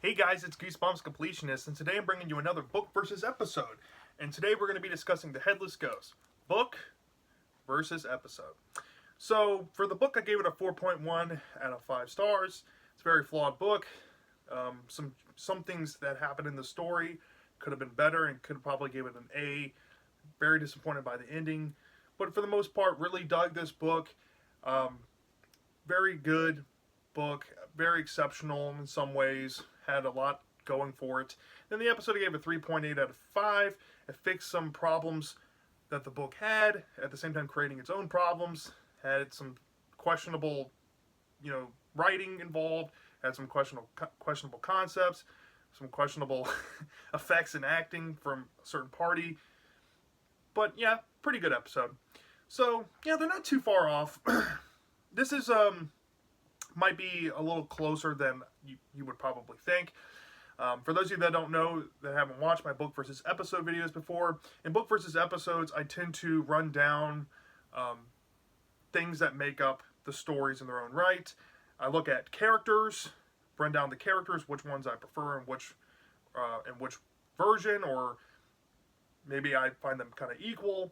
Hey guys, it's Goosebumps Completionist, and today I'm bringing you another book versus episode. And today we're going to be discussing The Headless Ghost. Book versus episode. So, for the book, I gave it a 4.1 out of 5 stars. It's a very flawed book. Some things that happened in the story could have been better and could have probably gave it an A. Very disappointed by the ending. But for the most part, really dug this book. Very good book. Very exceptional in some ways. Had a lot going for it. Then the episode I gave a 3.8 out of 5. It fixed some problems that the book had, at the same time creating its own problems. Had some questionable, writing involved. Had some questionable concepts, some questionable effects and acting from a certain party. But yeah, pretty good episode. So yeah, they're not too far off. This is might be a little closer than you would probably think. For those of you that don't know, that haven't watched my book versus episode videos before, in book versus episodes, I tend to run down things that make up the stories in their own right. I look at characters, run down the characters, which ones I prefer and which version, or maybe I find them kind of equal.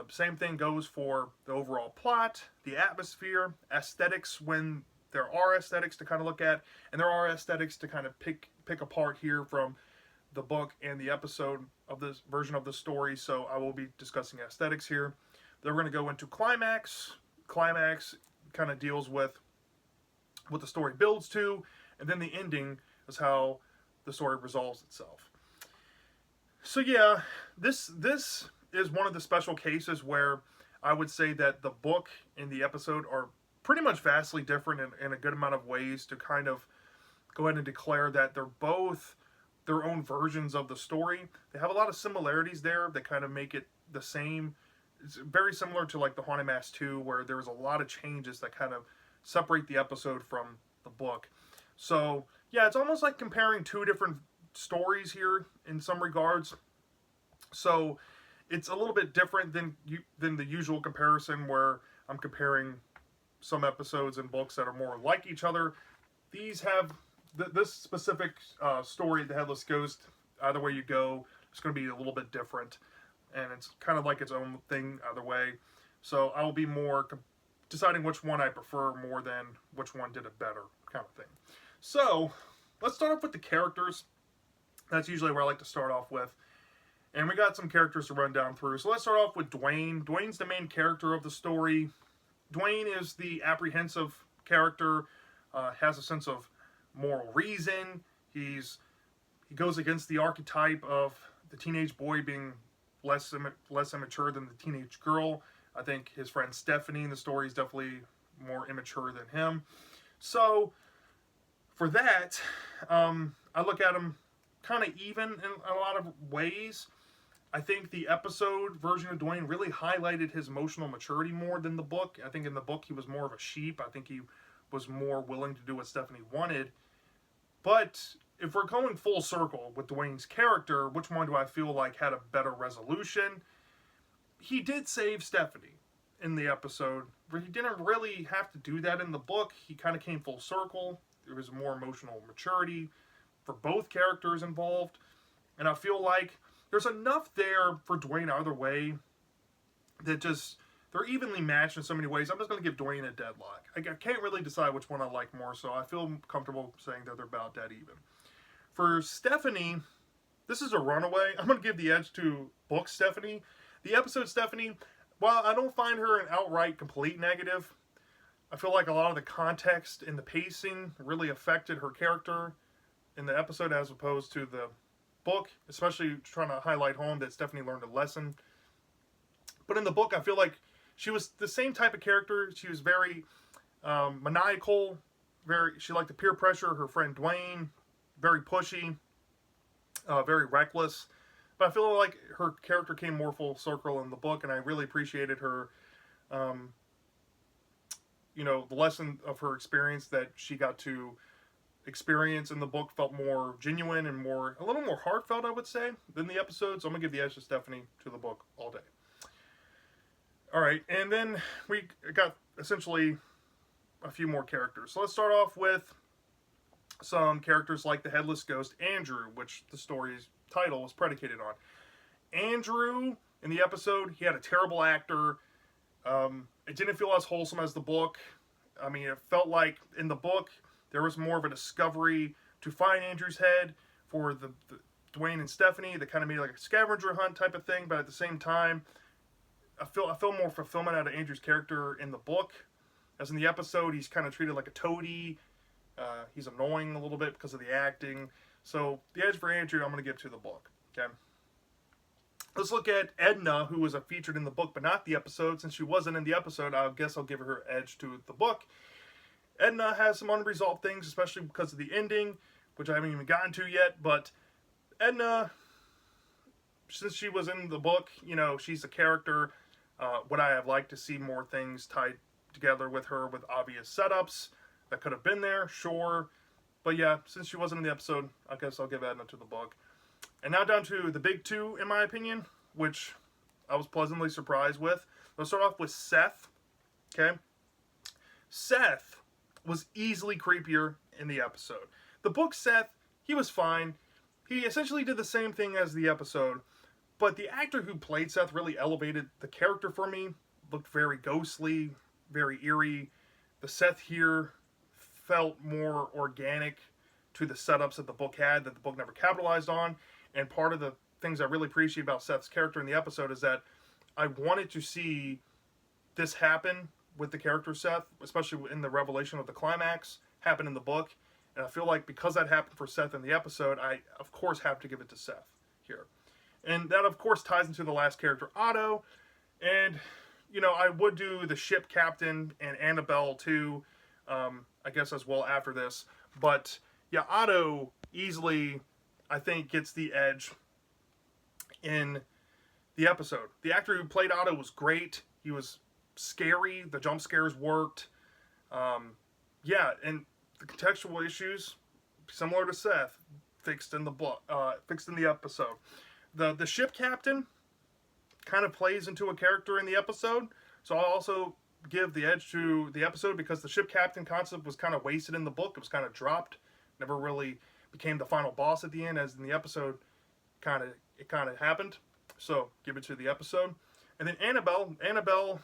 Same thing goes for the overall plot, the atmosphere, aesthetics when there are aesthetics to kind of look at, and there are aesthetics to kind of pick apart here from the book and the episode of this version of the story. So I will be discussing aesthetics here. Then we're going to go into climax. Climax kind of deals with what the story builds to, and then the ending is how the story resolves itself. So yeah, this is one of the special cases where I would say that the book and the episode are pretty much vastly different in a good amount of ways, to kind of go ahead and declare that they're both their own versions of the story. They have a lot of similarities there that kind of make it the same. It's very similar to like the Haunted Mask 2, where there's a lot of changes that kind of separate the episode from the book. So yeah, it's almost like comparing two different stories here in some regards. So it's a little bit different than the usual comparison where I'm comparing some episodes and books that are more like each other. These have this specific story, The Headless Ghost. Either way you go, it's going to be a little bit different, and it's kind of like its own thing either way. So I will be more deciding which one I prefer more than which one did it better, kind of thing. So let's start off with the characters. That's usually where I like to start off with. And we got some characters to run down through. So let's start off with Dwayne. Dwayne's the main character of the story. Dwayne is the apprehensive character, has a sense of moral reason. He goes against the archetype of the teenage boy being less immature than the teenage girl. I think his friend Stephanie in the story is definitely more immature than him. So for that, I look at him kind of even in a lot of ways. I think the episode version of Dwayne really highlighted his emotional maturity more than the book. I think in the book he was more of a sheep. I think he was more willing to do what Stephanie wanted. But if we're going full circle with Dwayne's character, which one do I feel like had a better resolution? He did save Stephanie in the episode, but he didn't really have to do that in the book. He kind of came full circle. There was more emotional maturity for both characters involved. And I feel like there's enough there for Dwayne either way that just, they're evenly matched in so many ways. I'm just going to give Dwayne a deadlock. I can't really decide which one I like more, so I feel comfortable saying that they're about dead even. For Stephanie, this is a runaway. I'm going to give the edge to book Stephanie. The episode Stephanie, while I don't find her an outright complete negative, I feel like a lot of the context and the pacing really affected her character in the episode as opposed to the book, especially trying to highlight home that Stephanie learned a lesson. But in the book, I feel like she was the same type of character. She was very maniacal, she liked the peer pressure, her friend Dwayne, very pushy, very reckless. But I feel like her character came more full circle in the book, and I really appreciated her, the lesson of her experience that she got to experience in the book felt more genuine and a little more heartfelt, I would say, than the episode. So I'm going to give the edge to Stephanie to the book all day. Alright, and then we got essentially a few more characters. So let's start off with some characters like the Headless Ghost Andrew, which the story's title was predicated on. Andrew, in the episode, he had a terrible actor. It didn't feel as wholesome as the book. I mean, it felt like in the book there was more of a discovery to find Andrew's head for the Dwayne and Stephanie. They kind of made like a scavenger hunt type of thing, but at the same time, I feel more fulfillment out of Andrew's character in the book. As in the episode, he's kind of treated like a toady. He's annoying a little bit because of the acting. So the edge for Andrew, I'm going to give to the book. Okay. Let's look at Edna, who was featured in the book but not the episode. Since she wasn't in the episode, I guess I'll give her edge to the book. Edna has some unresolved things, especially because of the ending, which I haven't even gotten to yet. But Edna, since she was in the book, you know, she's a character. Would I have liked to see more things tied together with her with obvious setups that could have been there? Sure. But yeah, since she wasn't in the episode, I guess I'll give Edna to the book. And now down to the big two, in my opinion, which I was pleasantly surprised with. Let's start off with Seth. Okay. Seth was easily creepier in the episode. The book Seth, he was fine. He essentially did the same thing as the episode. But the actor who played Seth really elevated the character for me. Looked very ghostly, very eerie. The Seth here felt more organic to the setups that the book had that the book never capitalized on. And part of the things I really appreciate about Seth's character in the episode is that I wanted to see this happen with the character Seth, especially in the revelation of the climax, happen in the book. And I feel like because that happened for Seth in the episode, I, of course, have to give it to Seth here. And that, of course, ties into the last character, Otto. And, you know, I would do the ship captain and Annabelle, too, I guess, as well after this. But, yeah, Otto easily, I think, gets the edge in the episode. The actor who played Otto was great. He was scary. The jump scares worked. Yeah, and the contextual issues, similar to Seth, fixed in the book, fixed in the episode. The ship captain kind of plays into a character in the episode, so I'll also give the edge to the episode because the ship captain concept was kind of wasted in the book. It was kind of dropped, never really became the final boss at the end, as in the episode it kind of happened. So give it to the episode. And then Annabelle,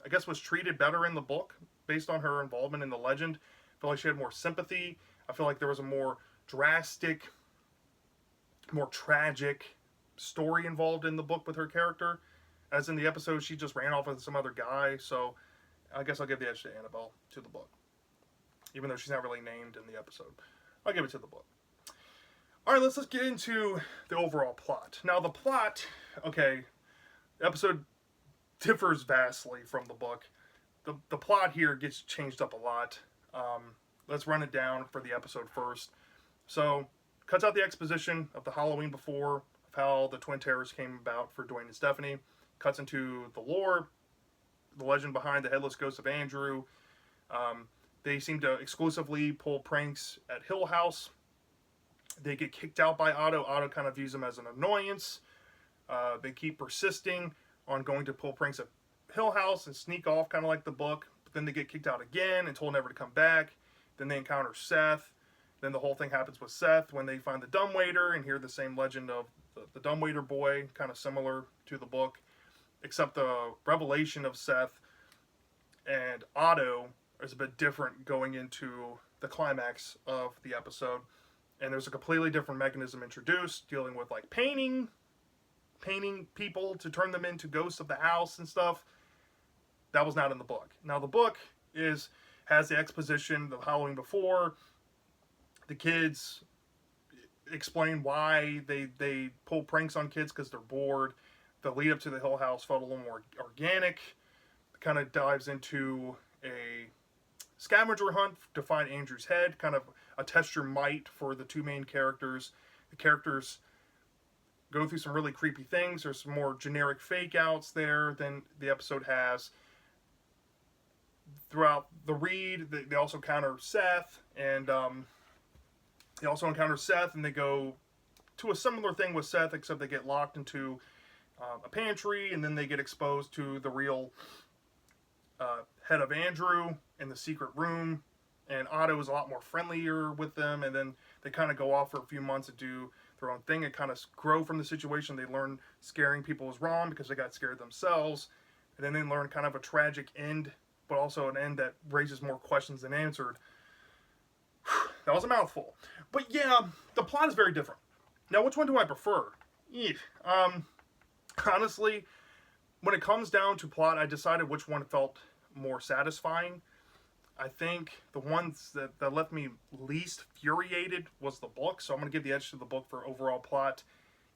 I guess, was treated better in the book based on her involvement in the legend. I feel like she had more sympathy. I feel like there was a more drastic, more tragic story involved in the book with her character. As in the episode, she just ran off with some other guy. So I guess I'll give the edge to Annabelle to the book, even though she's not really named in the episode. I'll give it to the book. All right, let's get into the overall plot. Now, the plot, okay, the episode differs vastly from the book. The plot here gets changed up a lot. Let's run it down for the episode first. So, cuts out the exposition of the Halloween before, of how the twin terrors came about for Dwayne and Stephanie. Cuts into the lore, the legend behind the Headless Ghost of Andrew. They seem to exclusively pull pranks at Hill House. They get kicked out by Otto. Otto kind of views them as an annoyance. They keep persisting on going to pull pranks at Hill House and sneak off, kind of like the book. But then they get kicked out again and told never to come back. Then they encounter Seth. Then the whole thing happens with Seth when they find the dumbwaiter and hear the same legend of the dumbwaiter boy, kind of similar to the book, except the revelation of Seth and Otto is a bit different going into the climax of the episode. And there's a completely different mechanism introduced, dealing with like painting people to turn them into ghosts of the house and stuff. That was not in the book. Now the book has the exposition of Halloween before. The kids explain why they pull pranks on kids because they're bored. The lead up to the Hill House felt a little more organic. It kind of dives into a scavenger hunt to find Andrew's head, kind of a test your might for the two main characters. The characters go through some really creepy things. There's some more generic fake outs there than the episode has. Throughout the read, they also encounter Seth, and they go to a similar thing with Seth, except they get locked into a pantry, and then they get exposed to the real head of Andrew in the secret room, and Otto is a lot more friendlier with them, and then they kind of go off for a few months and do their own thing and kind of grow from the situation. They learn scaring people is wrong because they got scared themselves, and then they learn kind of a tragic end, but also an end that raises more questions than answered. That was a mouthful. But yeah, the plot is very different. Now, which one do I prefer? Honestly, when it comes down to plot, I decided which one felt more satisfying. I think the ones that left me least infuriated was the book, so I'm going to give the edge to the book for overall plot.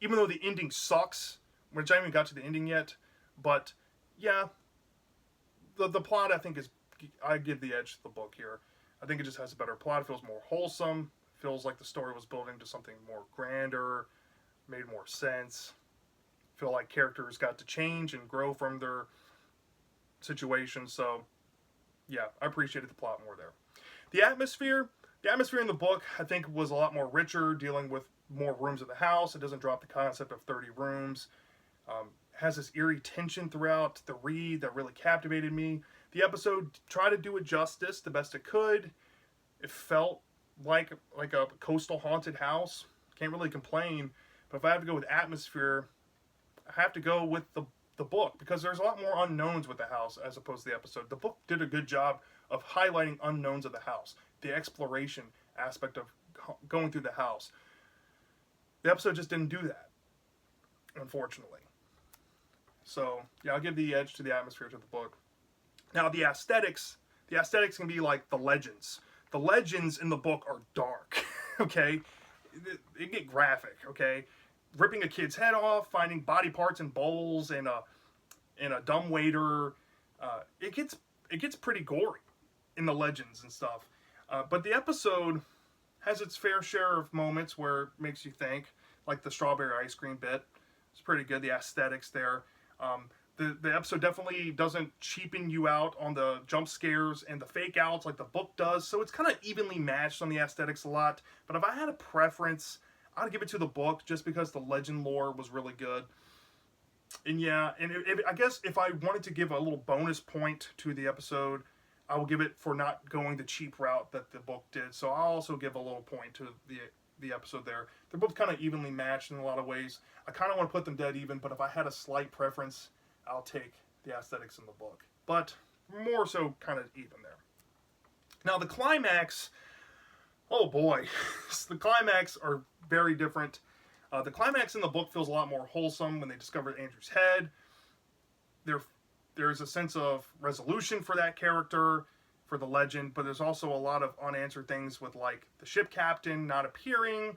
Even though the ending sucks, which I haven't got to the ending yet, but yeah, the plot I think is, I give the edge to the book here. I think it just has a better plot. It feels more wholesome. It feels like the story was building to something more grander, made more sense. I feel like characters got to change and grow from their situation. So, yeah, I appreciated the plot more there. The atmosphere in the book, I think, was a lot more richer, dealing with more rooms of the house. It doesn't drop the concept of 30 rooms. Has this eerie tension throughout the read that really captivated me. The episode tried to do it justice the best it could. It felt like a coastal haunted house. Can't really complain. But if I have to go with atmosphere, I have to go with the book, because there's a lot more unknowns with the house as opposed to the episode. The book did a good job of highlighting unknowns of the house, the exploration aspect of going through the house. The episode just didn't do that, unfortunately. So, yeah, I'll give the edge to the atmosphere to the book. Now, the aesthetics can be like the legends. The legends in the book are dark, okay? They get graphic, okay? Ripping a kid's head off, finding body parts in bowls, and a dumbwaiter. It gets pretty gory in the legends and stuff. But the episode has its fair share of moments where it makes you think, like the strawberry ice cream bit. It's pretty good, the aesthetics there. The episode definitely doesn't cheapen you out on the jump scares and the fake outs like the book does, so it's kind of evenly matched on the aesthetics a lot. But if I had a preference, I'd give it to the book just because the legend lore was really good. And yeah, and I guess if I wanted to give a little bonus point to the episode, I will give it for not going the cheap route that the book did. So I'll also give a little point to the episode there. They're both kind of evenly matched in a lot of ways. I kind of want to put them dead even, but if I had a slight preference, I'll take the aesthetics in the book. But more so kind of even there. Now the climax, oh boy, the climax are very different. The climax in the book feels a lot more wholesome when they discover Andrew's head. There's a sense of resolution for that character, for the legend, but there's also a lot of unanswered things with like the ship captain not appearing,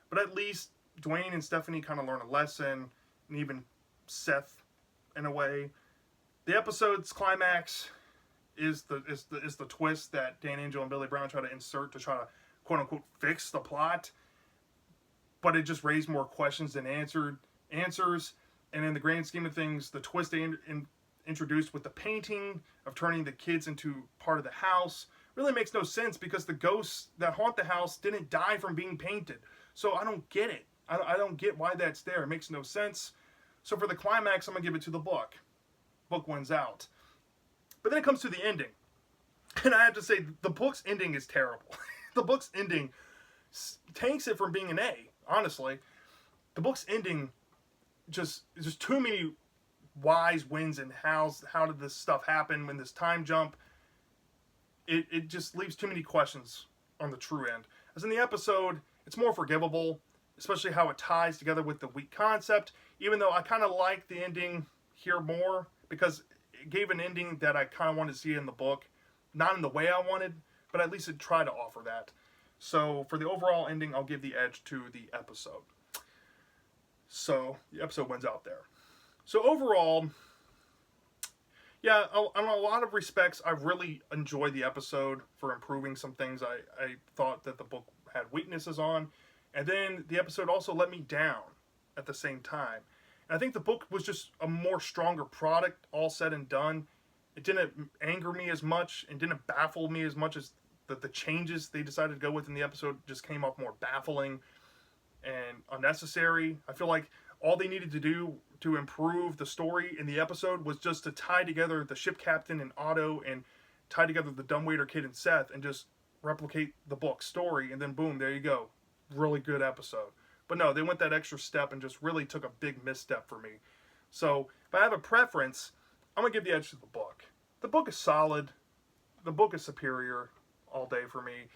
but at least Dwayne and Stephanie kind of learn a lesson, and even Seth in a way. The episode's climax is the twist that Dan Angel and Billy Brown try to insert to try to quote unquote fix the plot, but it just raised more questions than answers. And in the grand scheme of things, the twist they introduced with the painting of turning the kids into part of the house really makes no sense, because the ghosts that haunt the house didn't die from being painted. So I don't get it. I don't get why that's there. It makes no sense. So for the climax, I'm going to give it to the book. Book wins out. But then it comes to the ending. And I have to say, the book's ending is terrible. The book's ending tanks it from being an A, honestly. The book's ending just too many whys, wins, and hows. How did this stuff happen when this time jump? It just leaves too many questions on the true end. As in the episode, it's more forgivable, especially how it ties together with the weak concept, even though I kind of like the ending here more, because it gave an ending that I kind of wanted to see in the book. Not in the way I wanted, but at least it tried to offer that. So for the overall ending, I'll give the edge to the episode. So the episode wins out there. So overall, yeah, in a lot of respects, I really enjoyed the episode for improving some things I thought that the book had weaknesses on. And then the episode also let me down at the same time. And I think the book was just a more stronger product, all said and done. It didn't anger me as much and didn't baffle me as much as the changes they decided to go with in the episode just came off more baffling and unnecessary. I feel like all they needed to do to improve the story in the episode was just to tie together the ship captain and Otto, and tie together the dumbwaiter kid and Seth, and just replicate the book story, and then boom, there you go, really good episode. But no, they went that extra step and just really took a big misstep for me. So if I have a preference, I'm gonna give the edge to the book. The book is solid. The book is superior all day for me.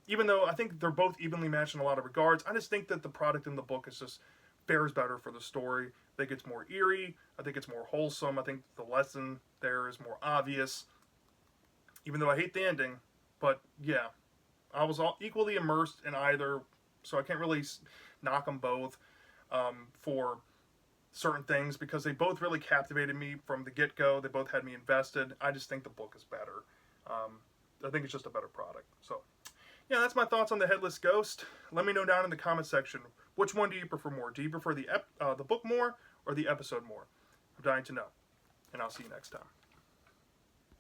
Even though I think they're both evenly matched in a lot of regards, I just think that the product in the book is just fares better for the story. I think it's more eerie. I think it's more wholesome. I think the lesson there is more obvious. Even though I hate the ending, but yeah, I was all equally immersed in either, so I can't really knock them both for certain things because they both really captivated me from the get-go. They both had me invested. I just think the book is better. I think it's just a better product. So yeah, that's my thoughts on the Headless Ghost. Let me know down in the comment section, which one do you prefer more? Do you prefer the book more or the episode more? I'm dying to know. And I'll see you next time.